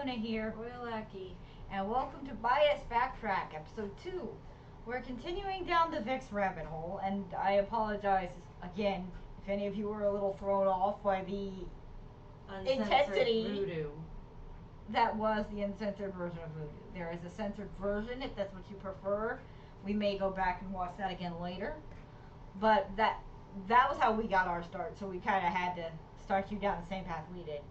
Luna here, Royal Aki. and welcome to Backtrack, episode 2. We're continuing down the Vixx rabbit hole, and I apologize again if any of you were a little thrown off by the intensity Voodoo. that was the uncensored version of Voodoo. There is a censored version if that's what you prefer. We may go back and watch that again later, but that was how we got our start, so we kind of had to start you down the same path we did.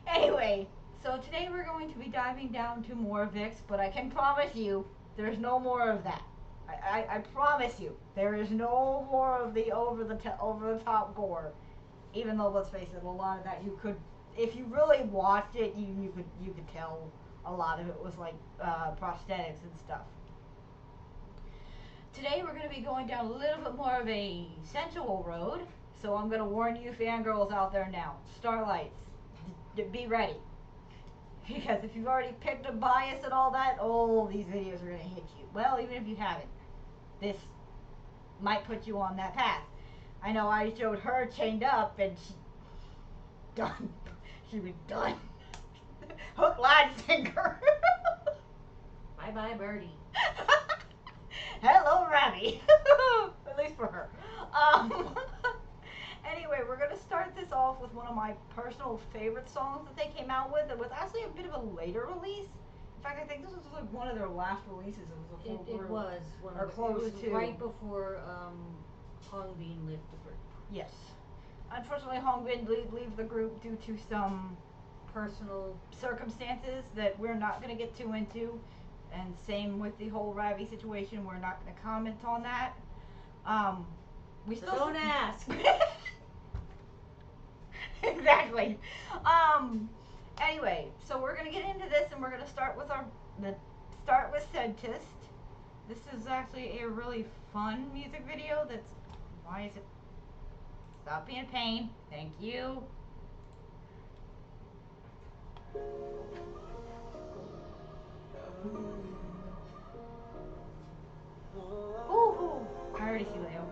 Anyway, so today we're going to be diving down to more Vixx, but I can promise you there's no more of that. I promise you there is no more of the over the top gore. Even though, let's face it, a lot of that you could, if you really watched it, you could tell a lot of it was like prosthetics and stuff. Today we're going to be going down a little bit more of a sensual road, so I'm going to warn you fangirls out there now. Starlights, be ready. Because if you've already picked a bias and all that, oh, these videos are going to hit you. Well, even if you haven't, this might put you on that path. I know I showed her chained up and she done. She was done. Hook, line, sinker. Bye-bye, birdie. Hello, Rabbie. At least for her. Anyway, we're going to start this off with one of my personal favorite songs that they came out with. It was actually a bit of a later release. In fact, I think this was like one of their last releases. It was a full group. It was one or of close it was to. right before Hongbin left the group. Yes. Unfortunately, Hongbin leave the group due to some Personal circumstances that we're not going to get too into. And same with the whole Ravi situation. We're not going to comment on that. We so still don't ask. Exactly. Anyway, so we're gonna get into this, and we're gonna start with Scentist. This is actually a really fun music video. Why is it? Stop being a pain. Thank you. Ooh, I already see Leo.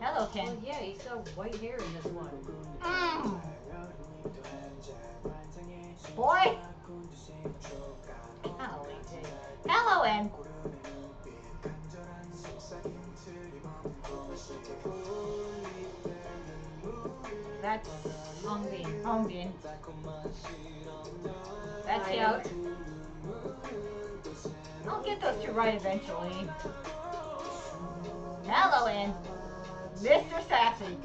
Hello, Ken. Well, yeah, he's got white hair in this one. Boy. Oh, hello, Ann. That's Hongbin. That's Yoke. I'll get those two right eventually. Hello, Ann. Mr. Sassy.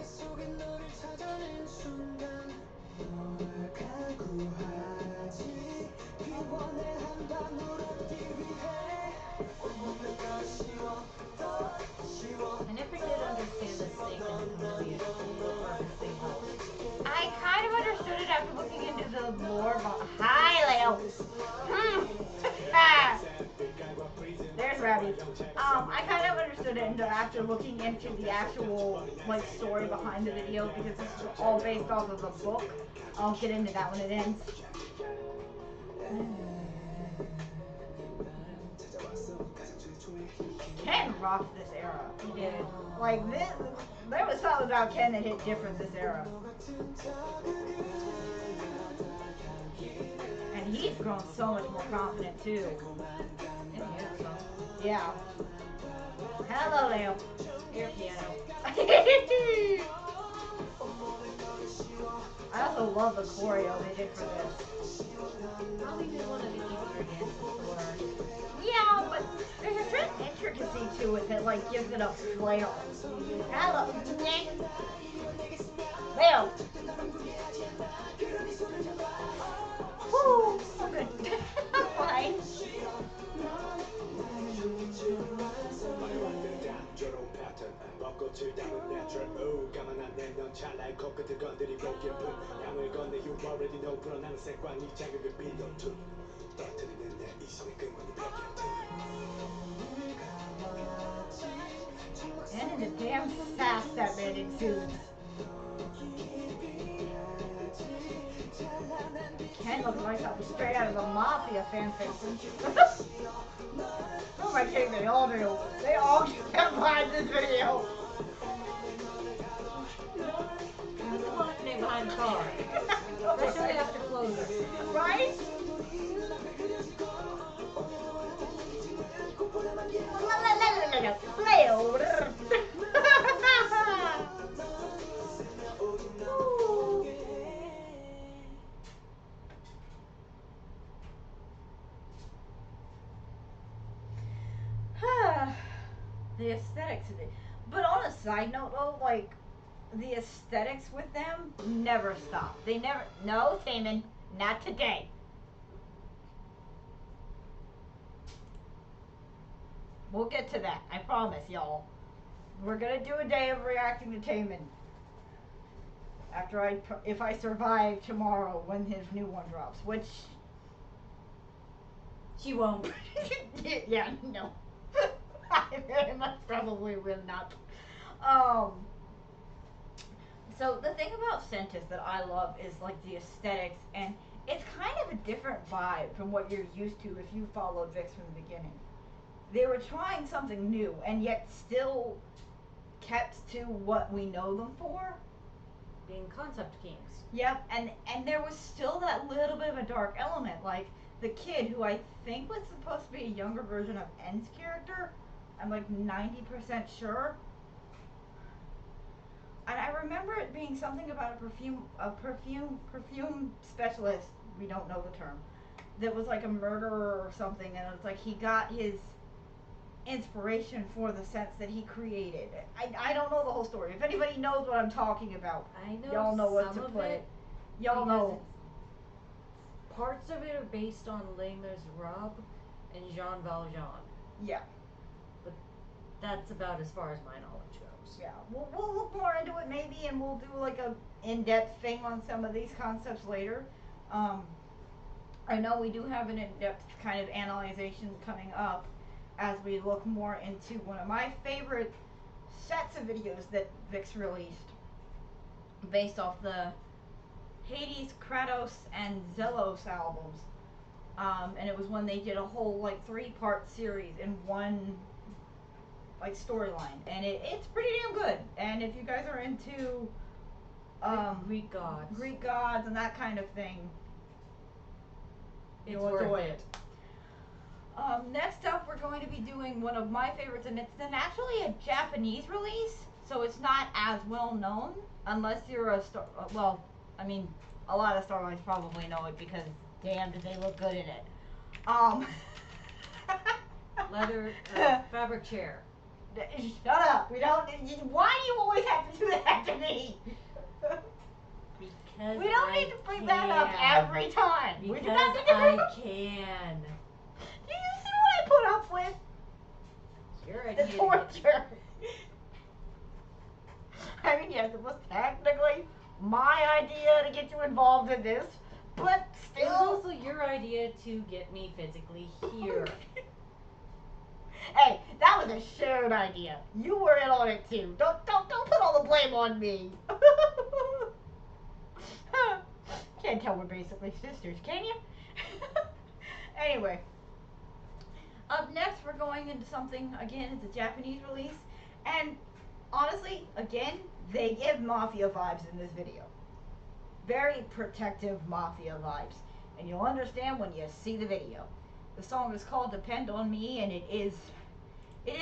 I never did understand the snake and the chameleon perfectly well. I kind of understood it after looking into the lore. Hi, Leo. There's Rabbie. I kind of understood it after looking into the actual story behind the video, because this is all based off of the book. I'll get into that when it ends. Ken rocked this era. He did. Like this, there was something about Ken that hit different this era. And he's grown so much more confident too. Yeah. Hello, Leo. Air piano. I also love the choreo they did for this. Probably did one of the easier dances before. Yeah, but there's a certain intricacy to it that gives it a flair. Hello. Leo. Woo. I'm good. I'm fine. And in the damn sass that man exudes. Ken looks like something straight out of a Mafia fan fiction. Oh my god, they all do. They all get behind this video. Who's the one behind the car? Especially after closing. Right? The aesthetics of it. But on a side note though, like the aesthetics with them never stop. They never. No, Taman, not today. We'll get to that. I promise, y'all. We're gonna do a day of reacting to Taman. After if I survive tomorrow when his new one drops, which She won't. yeah, no. I very much probably will not. Um. So the thing about Scentist that I love is like the aesthetics, and it's kind of a different vibe from what you're used to if you followed Vixx from the beginning. They were trying something new, and yet still kept to what we know them for. Being concept kings. Yep, and there was still that little bit of a dark element, like the kid who I think was supposed to be a younger version of N's character. I'm like 90% sure. And I remember it being something about a perfume specialist. We don't know the term. That was like a murderer or something, and it's like he got his inspiration for the scents that he created. I don't know the whole story. If anybody knows what I'm talking about, I know y'all know what some to of put. it. Y'all know. Parts of it are based on Les Miserables and Jean Valjean. Yeah. But that's about as far as my knowledge goes. Yeah. We'll look more into it maybe, and we'll do like a in-depth thing on some of these concepts later. I know we do have an in-depth kind of analyzation coming up as we look more into one of my favorite sets of videos that Vixx released based off the Hades, Kratos, and Zelos albums. And it was when they did a whole like 3-part series in one like storyline, and it's pretty damn good. And if you guys are into Greek gods and that kind of thing, you'll enjoy it. Next up, we're going to be doing one of my favorites, and it's actually a Japanese release, so it's not as well known unless you're a star. Well, I mean, a lot of Starlines probably know it because damn, did they look good in it. Leather fabric chair. Shut up. We don't. Why do you always have to do that to me? Because we don't need to bring that up every time. Because I can. Do you see what I put up with? You're The torture. I mean, yes, it was technically my idea to get you involved in this, but It was still. also your idea to get me physically here. Hey, that was a shared idea. You were in on it too. Don't put all the blame on me. Can't tell we're basically sisters, can you? Anyway, up next we're going into something again. It's a Japanese release, and honestly, again, they give mafia vibes in this video. Very protective mafia vibes, and you'll understand when you see the video. The song is called "Depend on Me," and it is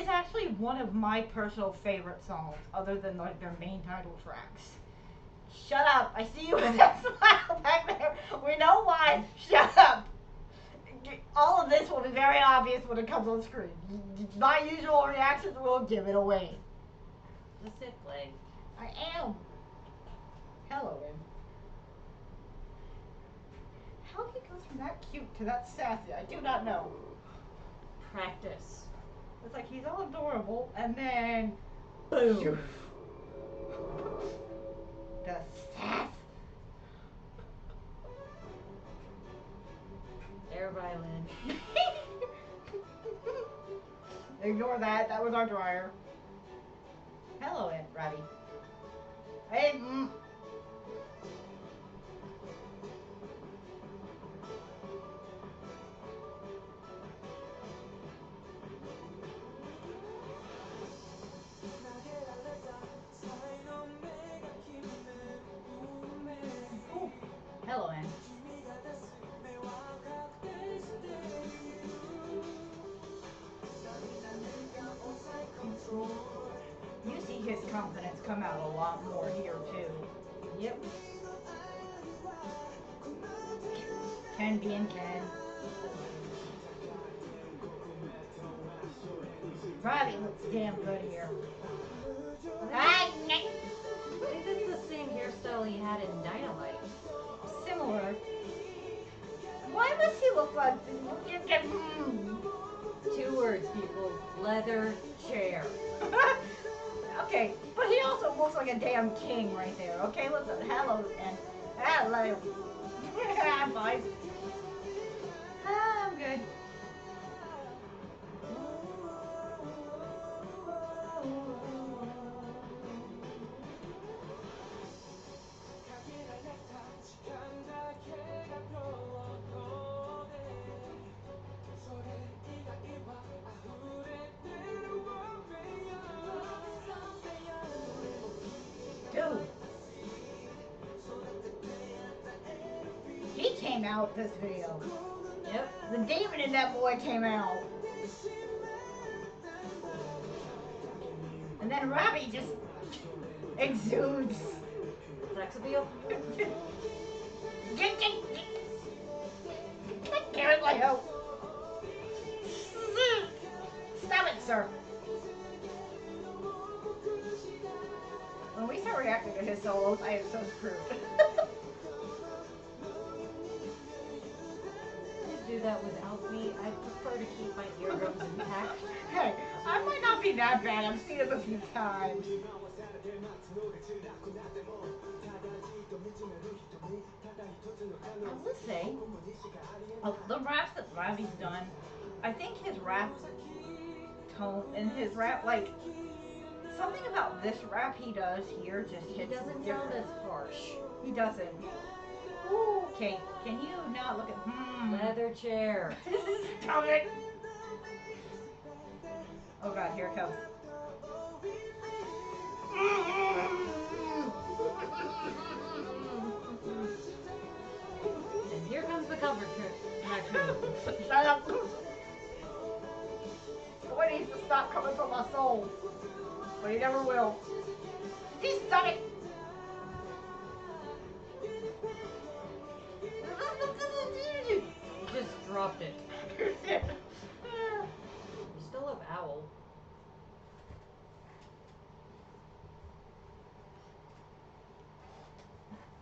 actually one of my personal favorite songs, other than like their main title tracks. Shut up! I see you with that smile back there. We know why. Shut up. All of this will be very obvious when it comes on screen. My usual reactions will give it away. Just hit play. I am. Hello, Em. How he goes from that cute to that sassy, I do not know. Practice. It's like he's all adorable, and then Boom. The sass. Air violin. Ignore that. That was our dryer. Hello, Aunt Robbie. Hey. Cool. come out a lot more here too. Yep. Ken being Ken. Robbie looks damn good here. I think that's the same hairstyle he had in Dynamite. Similar. Why must he look like? 2 words, people. Leather chair. Okay, but he also looks like a damn king right there. Okay, listen. Hello and hello. I'm fine. I'm good. Dude. He came out this video. Yep. The demon in that boy came out. And then Robbie just exudes. Sex appeal. Garrett Leo. Stop it, sir. When we start reacting to his solos, I am so screwed. Please do that without me. I prefer to keep my eardrums intact. Hey, I might not be that bad. I've seen him a few times. I will say, the raps that Robbie's done, I think his rap tone and his rap, like, something about this rap he does here just He hits doesn't different. sound as harsh. He doesn't. Ooh, okay, can you not look at Leather chair. Stop it. Oh god, here it comes. And here comes the cover raccoon. Shut up. Boy needs to stop coming from my soul. But he never will. Just stop it. Just dropped it. You still have owl.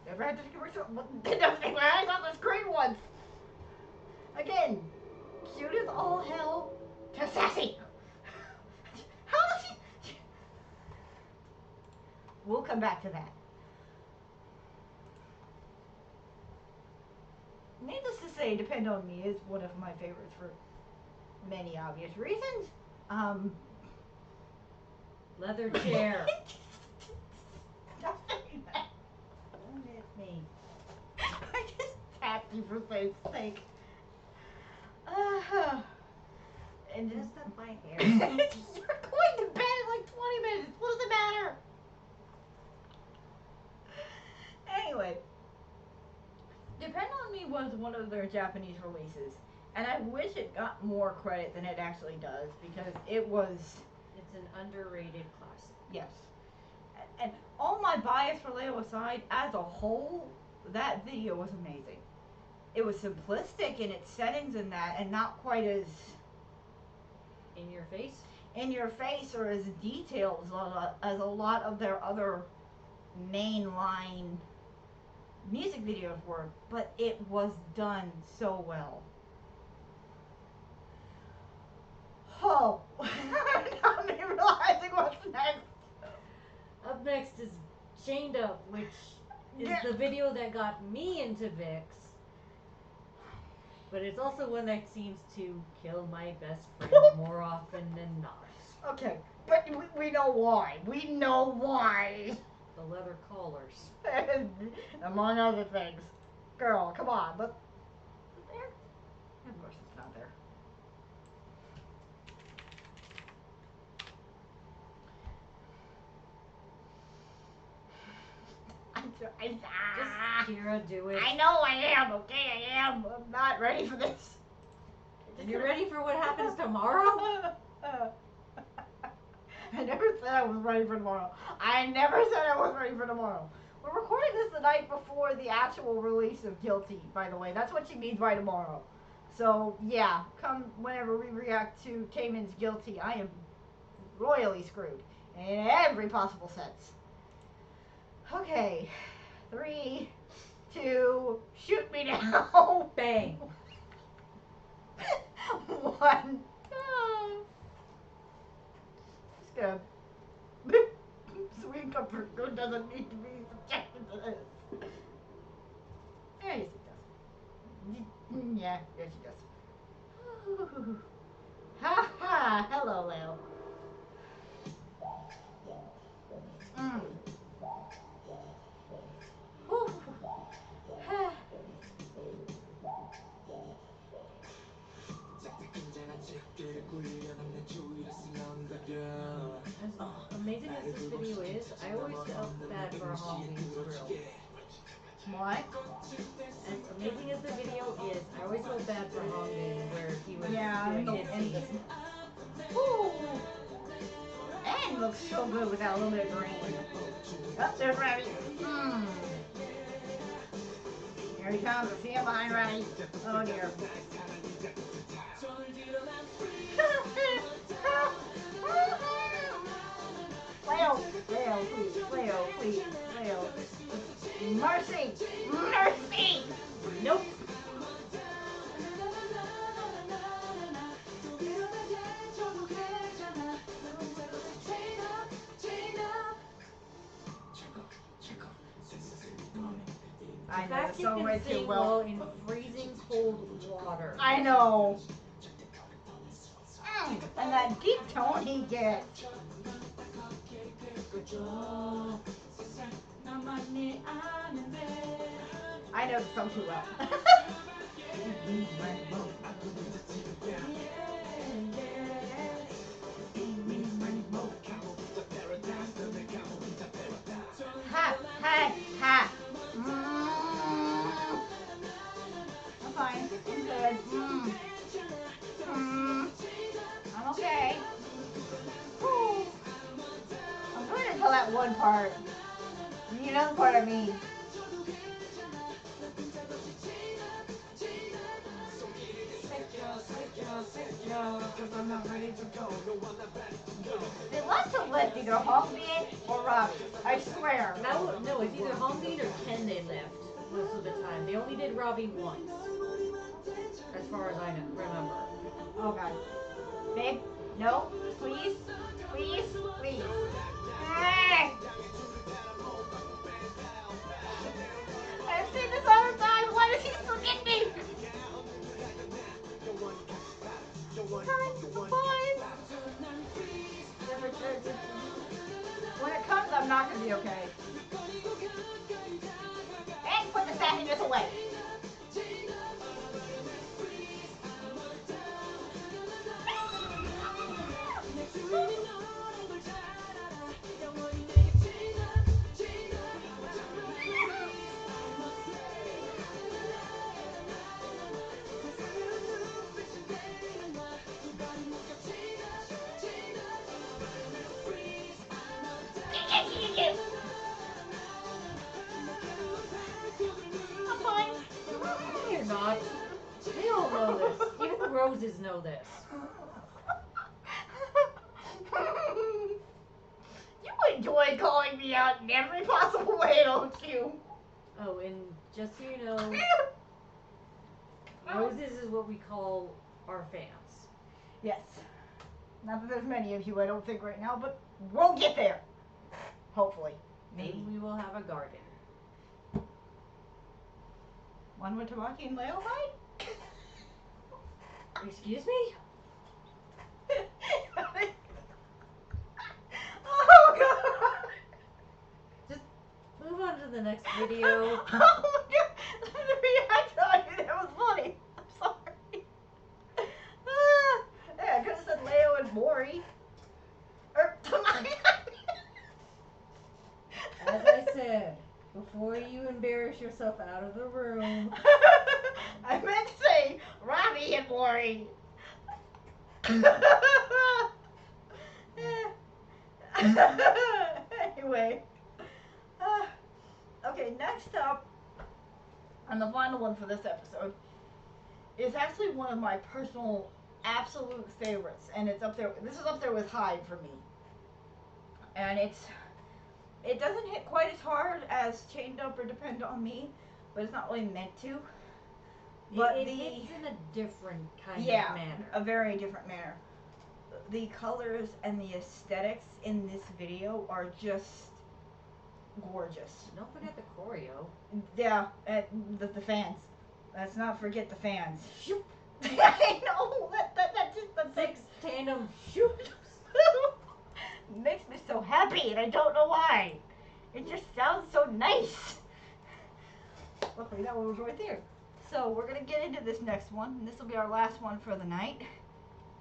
Never had to commercial. I got this great one. Again, cute as all hell to sassy. How does she? We'll come back to that. Needless to say, Depend on Me is one of my favorites for many obvious reasons. Leather chair. Stop saying that. Don't hit me. I just tapped you for faith's sake. And Messed up my hair. you're going to bed in like 20 minutes. What does it matter? Anyway, Depend on Me was one of their Japanese releases, and I wish it got more credit than it actually does because it was. It's an underrated classic. Yes. And all my bias for Leo aside, as a whole, that video was amazing. It was simplistic in its settings and that, and not quite as In your face? in your face or as detailed as a lot of their other mainline music videos were, but it was done so well. Oh, I'm not realizing what's next. Up next is Chained Up, which is Yeah. the video that got me into Vixx. But it's also one that seems to kill my best friend more often than not. Okay, but we know why. We know why. The leather collars. Among other things. Girl, come on. But there. Of course it's not there. Just Kira, do it. I know I am, okay, I am. I'm not ready for this. And you're ready for what happens tomorrow? I never said I was ready for tomorrow. I never said I was ready for tomorrow. We're recording this the night before the actual release of Guilty, by the way. That's what she means by tomorrow. So, yeah, come whenever we react to Cayman's Guilty, I am royally screwed in every possible sense. Okay, 3, 2, shoot me now. Bang. 1. Oh. Just gonna. Sweet comfort food doesn't need to be subjected to this. Yeah, yes, it does. Yeah, yes, it does. Ha ha! Hello, Leo. Mm. Whew. As amazing as this video is, I always felt bad for Hongbien's grill. What? As amazing as the video is, I always felt bad for Hongbien where he was doing his and scene. Ooh. And looks so good with that little bit of green. Oh, there's Rabbit. Mm. Here he comes. I see him behind Rabbit. Oh dear. Leo, please, Leo, please, Leo. Mercy! Mercy! Nope. I know, fact that's you so can way sing too well. in freezing cold water. I know. And that deep tone he gets. I know the song too well. Ha, ha, ha. I'm fine. I'm good. I'm okay. Whew. I'm good until that one part. You know the part I mean. They love to lift either Hongbien or Robbie. I swear. No, it's either Hongbien or Ken they lift most of the time. They only did Robbie once, as far as I remember. Oh god. Babe, no, please, please, please. I've seen this all the time. Why does he forget me? Fine. When it comes, I'm not gonna be okay. And put the sassiness away. I'm fine. No, you're not. They all know this. Even the roses know this. You enjoy calling me out in every possible way, don't you? Oh, and just so you know, roses is what we call our fans. Yes. Not that there's many of you, I don't think right now, but we'll get there. Hopefully. Maybe. Maybe we will have a garden. One with Tamaki and Leo fight? Excuse me? Oh god! Just move on to the next video. Oh my god! The reaction on you, that was funny. I'm sorry. Yeah, I could have said Leo and Maury. Or Tamaki. As I said, before you embarrass yourself out of the room. I meant to say Robbie and Maury. Anyway. Okay, next up, and the final one for this episode, is actually one of my personal absolute favorites, and it's up there. This is up there with Hyde for me, and it doesn't hit quite as hard as Chained Up or Depend on Me, but it's not really meant to. But it hits in a different kind of manner. A very different manner. The colors and the aesthetics in this video are just gorgeous. Don't forget the choreo. Yeah, the fans. Let's not forget the fans. I know that just the Vixx tandem. Makes me so happy, and I don't know why. It just sounds so nice. Luckily, that one was right there. So we're gonna get into this next one, and this will be our last one for the night,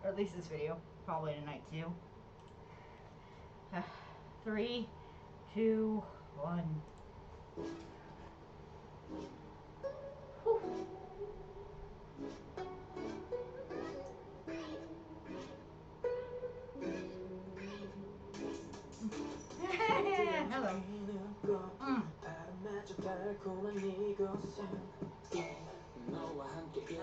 or at least this video, probably tonight too. 3, 2, 1. Whew. Hello.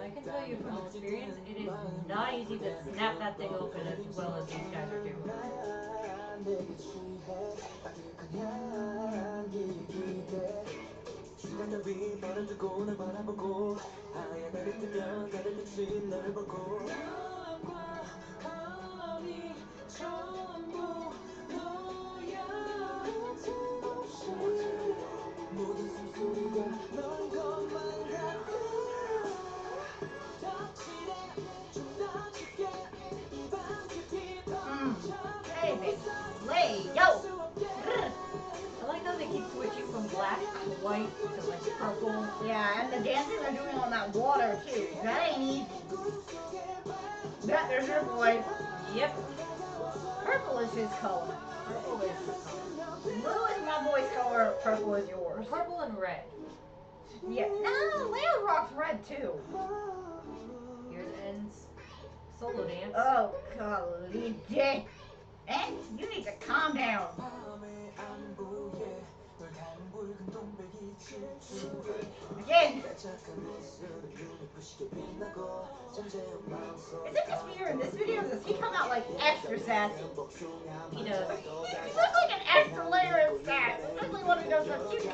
I can tell you from experience, it is not easy to snap that thing open as well as these guys are doing. Hey, baby. Lay, yo! I like how they keep switching from black to white to like purple. Yeah, and the dancing they're doing on that water too. That ain't easy. There's your boy. Yep. Purple is his color. Purple is his color. Blue is my boy's color. Purple is yours. Purple and red. Yeah. No, Leo rocks red too. Here's N's solo dance. Oh, golly. And you need to calm down. Again. Is it just me or in this video does he come out like extra sassy? He does. He looks like an extra layer of sass, especially when he does the cute.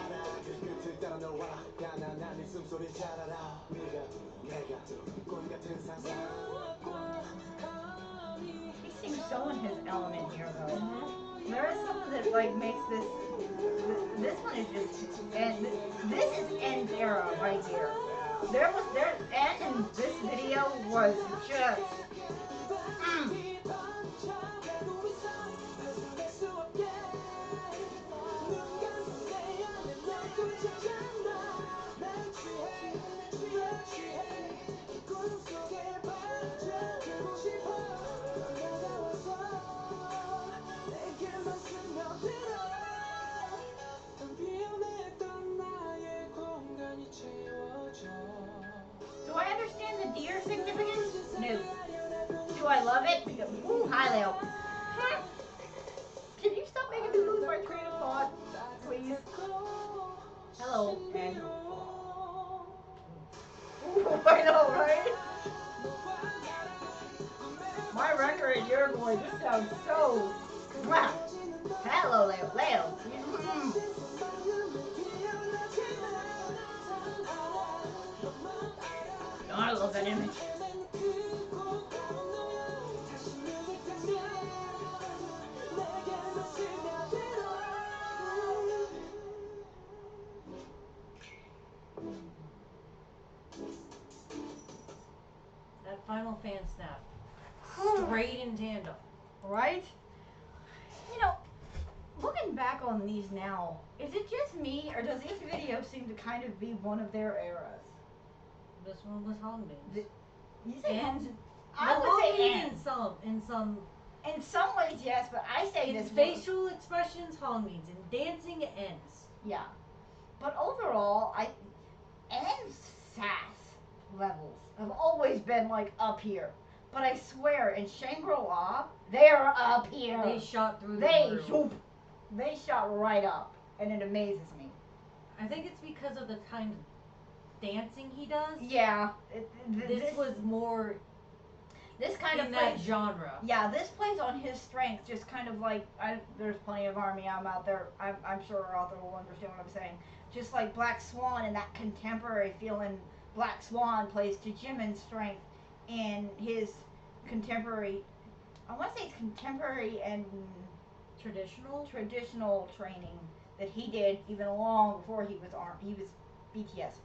He seems so in his element here though. There is something that like makes this one is just, and this is N's era right here. N in this video was just, Do I understand the deer significance? No. Do I love it? Ooh, hi Leo. Can you stop making me lose my train of thought, please? Hello, N. Ooh, I know, right? My record and your boy, this sounds so... Wow. Hello, Leo. Leo. Oh, I love that image. That final fan snap. Straight in tandem. Right? You know, looking back on these now, is it just me, or does this video seem to kind of be one of their eras? This one was Hongmin's. You say And I would say Hongmin and. In some ways, yes, but I say in this facial expressions, Hongmin's. In dancing, it ends. Yeah. But overall, N's sass levels have always been like up here. But I swear, in Shangri-La, they're up here. They shot through the They roof. they shot right up, and it amazes me. I think it's because of the kind of dancing he does. Yeah, This was more this kind in of that plays, genre. yeah, this plays on his strength, just kind of like there's plenty of Army I'm out there. I'm sure our author will understand what I'm saying. Just like Black Swan and that contemporary feeling, Black Swan plays to Jimin's strength in his contemporary. I want to say it's contemporary and traditional training that he did even long before he was BTS.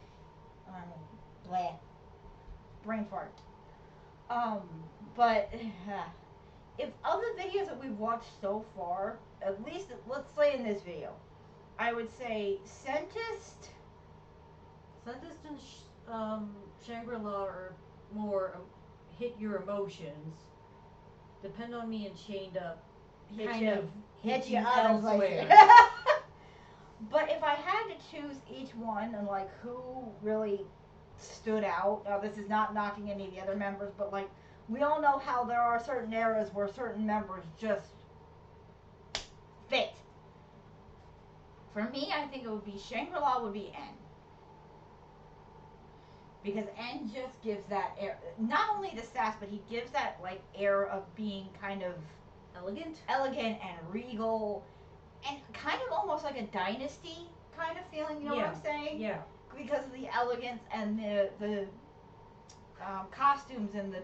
Blah, brain fart. But if other videos that we've watched so far, at least let's say in this video, I would say Scentist and Shangri-La are more hit your emotions. Depend on Me and Chained Up hit you elsewhere. But if I had to choose each one and like who really stood out, now this is not knocking any of the other members, but like we all know how there are certain eras where certain members just fit. For me, I think it would be Shangri-La would be N. Because N just gives that air, not only the sass, but he gives that like air of being kind of elegant and regal, and kind of almost like a dynasty kind of feeling. You know what I'm saying? Yeah. Because of the elegance and the costumes and the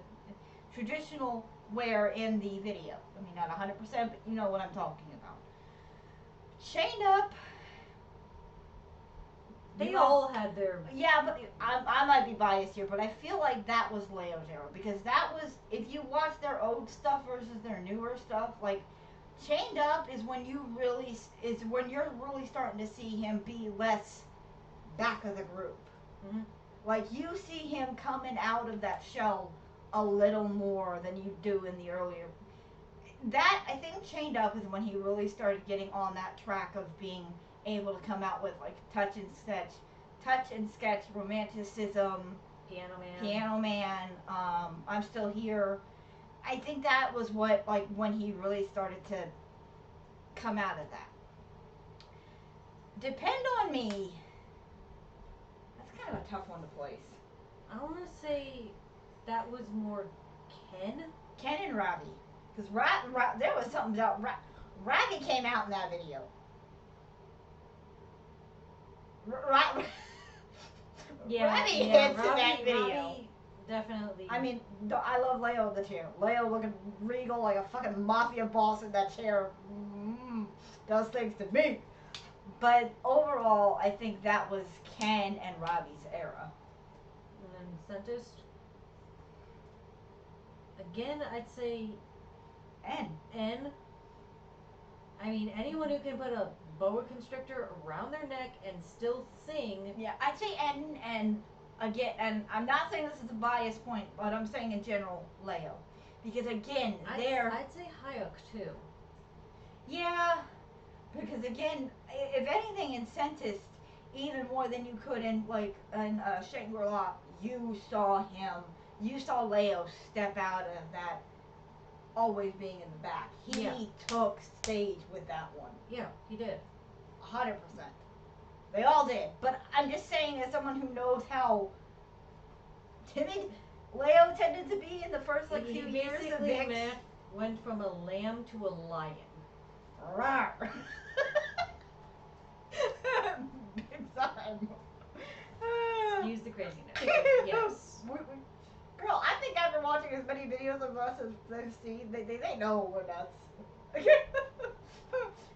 traditional wear in the video. I mean, not 100%, but you know what I'm talking about. Chained Up. They all had their... Yeah, but I might be biased here, but I feel like that was Leo's era. Because that was, if you watch their old stuff versus their newer stuff, like, Chained Up is when you're really starting to see him be less back of the group. Mm-hmm. Like, you see him coming out of that shell a little more than you do in the earlier. That, I think Chained Up is when he really started getting on that track of being able to come out with like touch and sketch, romanticism, Piano Man, I'm Still Here. I think that was what, like, when he really started to come out of that. Depend on Me. That's kind of a tough one to place. I want to say that was more Ken and Ravi. Because there was something about Ravi came out in that video. Ravi hits in that video. Ravi definitely. I mean, I love Leo in the chair. Leo looking regal like a fucking mafia boss in that chair. Does things to me. But overall, I think that was Ken and Ravi's era. And then Scentist. Again, I'd say N. I mean, anyone who can put a boa constrictor around their neck and still sing. Yeah, I'd say N, and again, and I'm not saying this is a bias point, but I'm saying in general, Leo. Because again, I'd say Hayek too. Yeah, because again, if anything in Scentist, even more than you could in Shangri-La, you saw Leo step out of that always being in the back. He took stage with that one. Yeah, he did. 100%. They all did. But I'm just saying, as someone who knows how timid Leo tended to be in the first few years of Vixx. Went from a lamb to a lion. Rawr. Big time. Excuse the craziness. Yes. Girl, I think after watching as many videos of us as they've seen, they know we're nuts.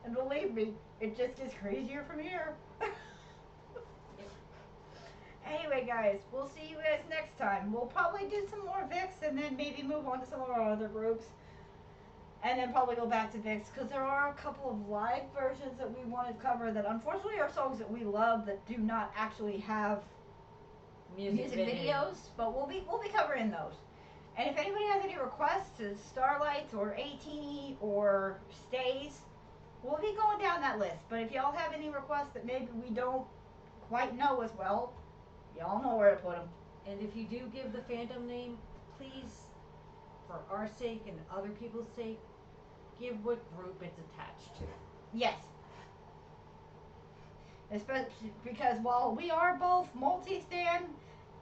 And believe me, it just gets crazier from here. Anyway, guys, we'll see you guys next time. We'll probably do some more Vixx and then maybe move on to some of our other groups. And then probably go back to Vixx, because there are a couple of live versions that we want to cover that unfortunately are songs that we love that do not actually have music videos, but we'll be covering those. And if anybody has any requests to Starlights or 18 or Stays, we'll be going down that list. But if y'all have any requests that maybe we don't quite know as well, y'all know where to put them. And if you do give the fandom name, please for our sake and other people's sake, give what group it's attached to. Yes. Especially because while we are both multi-stan,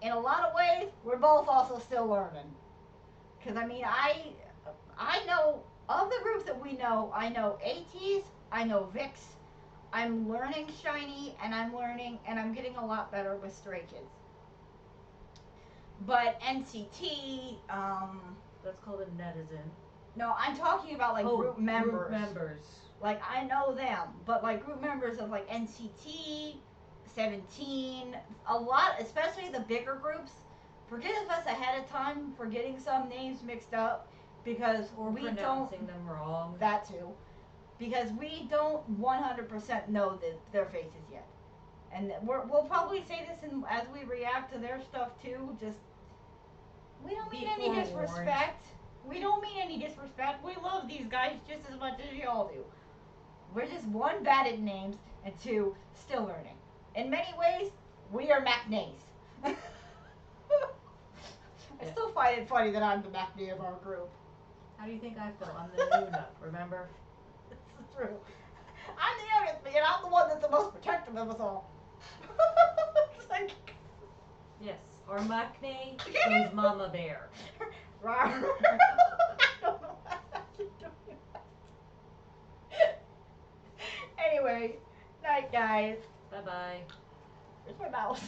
in a lot of ways, we're both also still learning. Because I mean, I know of the groups that we know. I know ATs. I know Vixx. I'm learning Shiny, and I'm getting a lot better with Stray Kids. But NCT, That's called a netizen. no, I'm talking about like group members. Group members. Like I know them, but like group members of like NCT, 17, a lot, especially the bigger groups. Forgive us ahead of time for getting some names mixed up because or we pronouncing don't. them wrong. That too, because we don't 100% know their faces yet, and we'll probably say this as we react to their stuff too. Just we don't mean any disrespect. We don't mean any disrespect. We love these guys just as much as y'all do. We're just one, bad at names, and two, still learning. In many ways, we are MacNays. I still find it funny that I'm the MacNay of our group. How do you think I feel? I'm the new nut, remember? This is true. I'm the youngest, and I'm the one that's the most protective of us all. It's like... Yes, our MacNay is Mama Bear. I don't know what I'm doing. Anyway, night guys. Bye bye. Where's my mouse?